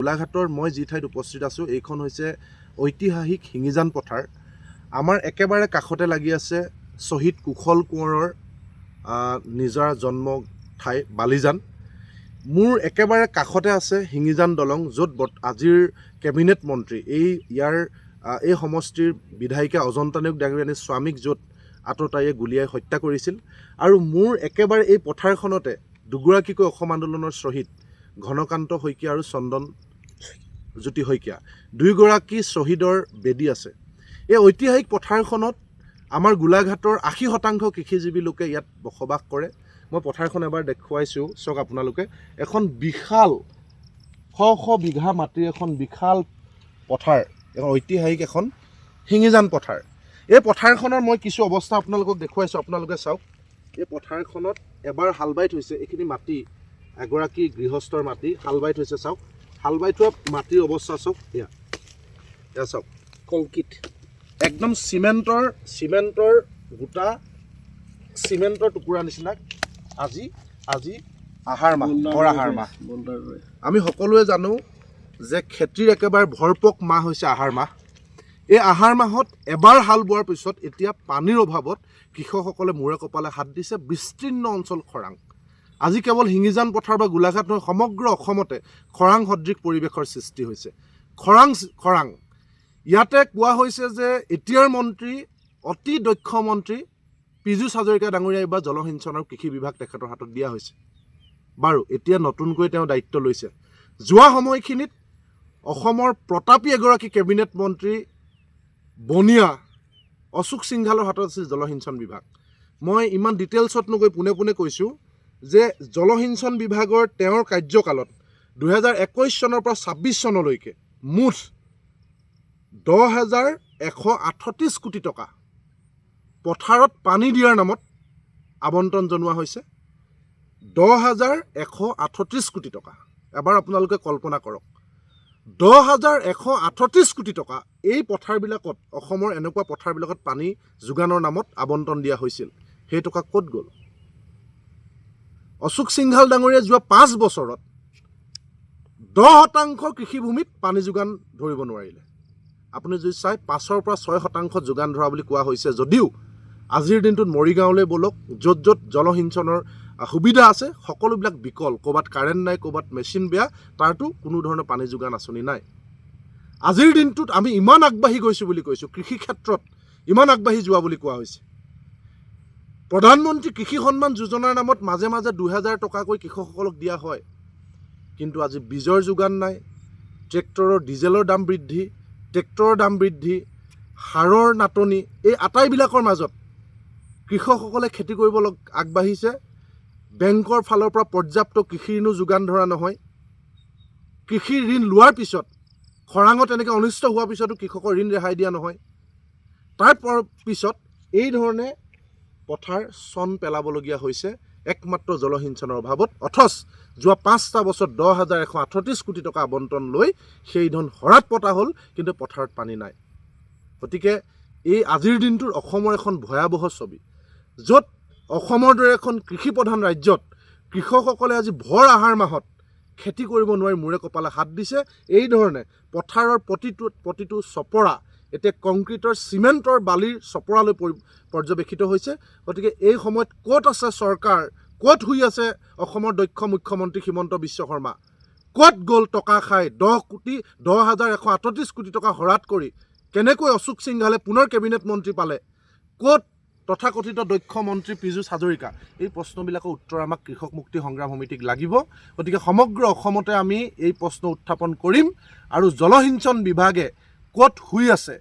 গোলাঘাটৰ মই যি ঠাইত উপস্থিত আছোঁ এইখন হৈছে ঐতিহাসিক শিঙিজান পথাৰ। আমাৰ একেবাৰে কাষতে লাগি আছে শ্বহীদ কুশল কোঁৱৰৰ নিজা জন্ম ঠাই বালিজান। মোৰ একেবাৰে কাষতে আছে শিঙিজান দলং, য'ত আজিৰ কেবিনেট মন্ত্ৰী এই সমষ্টিৰ বিধায়িকা অজন্তা নেওগ ডাঙৰীয়ানীৰ স্বামীক য'ত আততায়ীয়ে গুলীয়াই হত্যা কৰিছিল। আৰু মোৰ একেবাৰে এই পথাৰখনতে দুগৰাকীকৈ অসম আন্দোলনৰ শ্বহীদ ঘনকান্ত শইকীয়া আৰু চন্দন জ্যোতি শইকীয়া, দুয়োগৰাকী শ্বহীদৰ বেদী আছে। এই ঐতিহাসিক পথাৰখনত আমাৰ গোলাঘাটৰ 80% কৃষিজীৱী লোকে ইয়াত বসবাস কৰে। মই পথাৰখন এবাৰ দেখুৱাইছোঁ, চাওক আপোনালোকে। এখন বিশাল শ বিঘা মাটিৰ এখন বিশাল পথাৰ, এখন ঐতিহাসিক এখন শিঙিজান পথাৰ। এই পথাৰখনৰ মই কিছু অৱস্থা আপোনালোকক দেখুৱাইছোঁ, আপোনালোকে চাওক। এই পথাৰখনত এবাৰ হাল বাই থৈছে, এইখিনি মাটি এগৰাকী গৃহস্থৰ মাটি হাল বাই থৈছে। চাওক হাল বাই থোৱা মাটিৰ অৱস্থা চাওক, এয়া চাওক, কংক্ৰিট একদম চিমেণ্টৰ গোটা চিমেণ্টৰ টুকুৰা নিচিনা। আজি আহাৰ মাহ, আহাৰ মাহ। আমি সকলোৱে জানো যে খেতিৰ একেবাৰে ভৰপক মাহ হৈছে আহাৰ মাহ। এই আহাৰ মাহত এবাৰ হাল বোৱাৰ পিছত এতিয়া পানীৰ অভাৱত কৃষকসকলে মূৰে কপালে হাত দিছে। বিস্তীৰ্ণ অঞ্চল খৰাং। আজি কেৱল শিঙিজান পথাৰ বা গোলাঘাট নহয়, সমগ্ৰ অসমতে খৰাং সদৃশ পৰিৱেশৰ সৃষ্টি হৈছে। খৰাং ইয়াতে কোৱা হৈছে যে এতিয়াৰ মন্ত্ৰী, অতি দক্ষ মন্ত্ৰী পীযুষ হাজৰিকা ডাঙৰীয়া এইবাৰ জলসিঞ্চন আৰু কৃষি বিভাগ তেখেতৰ হাতত দিয়া হৈছে। বাৰু এতিয়া নতুনকৈ তেওঁ দায়িত্ব লৈছে। যোৱা সময়খিনিত অসমৰ প্ৰতাপী এগৰাকী কেবিনেট মন্ত্ৰী বনিয়া অশোক সিংঘালৰ হাতত আছিল জলসিঞ্চন বিভাগ। মই ইমান ডিটেইলছত নগৈ পোনে পোনে কৈছোঁ যে জলসিঞ্চন বিভাগৰ তেওঁৰ কাৰ্যকালত 2021 চনৰ পৰা 26 চনলৈকে মুঠ 10,138 কোটি টকা পথাৰত পানী দিয়াৰ নামত আবণ্টন জনোৱা হৈছে। 10,138 কোটি টকা। এবাৰ আপোনালোকে কল্পনা কৰক, 10,138 কোটি টকা এই পথাৰবিলাকত, অসমৰ এনেকুৱা পথাৰবিলাকত পানী যোগানৰ নামত আবণ্টন দিয়া হৈছিল। সেই টকা ক'ত গ'ল? অশোক সিংঘাল ডাঙৰীয়াই যোৱা 5 বছৰত 10% কৃষিভূমিত পানী যোগান ধৰিব নোৱাৰিলে। আপুনি যদি চাই 5ৰ পৰা 6% যোগান ধৰা বুলি কোৱা হৈছে, যদিও আজিৰ দিনটোত মৰিগাঁৱলৈ বলক, য'ত য'ত জলসিঞ্চনৰ সুবিধা আছে সকলোবিলাক বিকল। ক'ৰবাত কাৰেণ্ট নাই, ক'ৰবাত মেচিন বেয়া, তাৰতো কোনো ধৰণৰ পানী যোগান আঁচনি নাই। আজিৰ দিনটোত আমি ইমান আগবাঢ়ি গৈছোঁ বুলি কৈছোঁ, কৃষি ক্ষেত্ৰত ইমান আগবাঢ়ি যোৱা বুলি কোৱা হৈছে। প্ৰধানমন্ত্ৰী কৃষি সন্মান যোজনাৰ নামত মাজে মাজে 2,000 টকাকৈ কৃষকসকলক দিয়া হয়, কিন্তু আজি বীজৰ যোগান নাই। ট্ৰেক্টৰৰ ডিজেলৰ দাম বৃদ্ধি, ট্ৰেক্টৰৰ দাম বৃদ্ধি, সাৰৰ নাটনি, এই আটাইবিলাকৰ মাজত কৃষকসকলে খেতি কৰিব আগবাঢ়িছে। বেংকৰ ফালৰ পৰা পৰ্যাপ্ত কৃষি ঋণো যোগান ধৰা নহয়। কৃষি ঋণ লোৱাৰ পিছত খৰাঙত এনেকৈ অনিষ্ট হোৱাৰ পিছতো কৃষকৰ ঋণ ৰেহাই দিয়া নহয়। তাৰ পিছত এই ধৰণে পথাৰ চন পেলাবলগীয়া হৈছে একমাত্ৰ জলসিঞ্চনৰ অভাৱত। অথচ যোৱা 5টা বছৰ 10,138 কোটি টকা আবণ্টন লৈ সেই ধন হৰাত পতা হ'ল, কিন্তু পথাৰত পানী নাই। গতিকে এই আজিৰ দিনটোৰ অসমৰ এখন ভয়াৱহ ছবি, য'ত অসমৰ দৰে এখন কৃষিপ্ৰধান ৰাজ্যত কৃষকসকলে আজি ভৰ আহাৰ মাহত খেতি কৰিব নোৱাৰি মূৰে কপালে হাত দিছে। এই ধৰণে পথাৰৰ প্ৰতিটো চপৰা এতিয়া কংক্ৰিটৰ চিমেণ্টৰ বালিৰ চপৰালৈ পৰ্যবেক্ষিত হৈছে। গতিকে এই সময়ত ক'ত আছে চৰকাৰ, ক'ত শুই আছে অসমৰ দক্ষ মুখ্যমন্ত্ৰী হিমন্ত বিশ্ব শৰ্মা? ক'ত গ'ল টকা খাই 10,138 কোটি টকা হৰাত কৰি কেনেকৈ অশোক সিংঘালে পুনৰ কেবিনেট মন্ত্ৰী পালে? ক'ত তথাকথিত দক্ষ মন্ত্ৰী পীযুষ হাজৰিকা? এই প্ৰশ্নবিলাকৰ উত্তৰ আমাক কৃষক মুক্তি সংগ্ৰাম সমিতিক লাগিব। গতিকে সমগ্ৰ অসমতে আমি এই প্ৰশ্ন উত্থাপন কৰিম। আৰু জলসিঞ্চন বিভাগে ক'ত শুই আছে?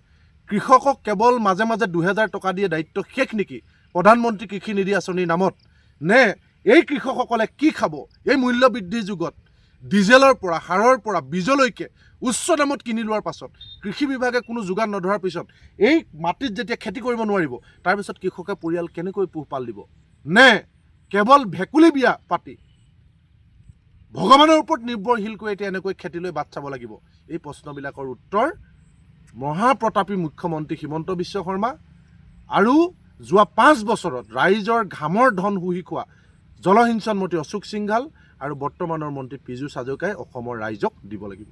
কৃষকক কেৱল মাজে মাজে 2,000 টকা দিয়ে দায়িত্ব শেষ নেকি প্ৰধানমন্ত্ৰী কৃষি নিধি আঁচনিৰ নামত? নে এই কৃষকসকলে কি খাব? এই মূল্য বৃদ্ধিৰ যুগত ডিজেলৰ পৰা, সাৰৰ পৰা, বীজলৈকে উচ্চ দামত কিনি লোৱাৰ পাছত, কৃষি বিভাগে কোনো যোগান নধৰাৰ পিছত, এই মাটিত যেতিয়া খেতি কৰিব নোৱাৰিব, তাৰপিছত কৃষকে পৰিয়াল কেনেকৈ পোহপাল দিব? নে কেৱল ভেকুলী বিয়া পাতি ভগৱানৰ ওপৰত নিৰ্ভৰশীল কৰি এতিয়া এনেকৈ খেতিলৈ বাট চাব লাগিব? এই প্ৰশ্নবিলাকৰ উত্তৰ মহাপ্ৰতাপী মুখ্যমন্ত্ৰী হিমন্ত বিশ্ব শৰ্মা আৰু যোৱা 5 বছৰত ৰাইজৰ ঘামৰ ধন শুহি খোৱা জলসিঞ্চন মন্ত্ৰী অশোক সিংঘাল আৰু বৰ্তমানৰ মন্ত্ৰী পীযুষ হাজৰিকাই অসমৰ ৰাইজক দিব লাগিব।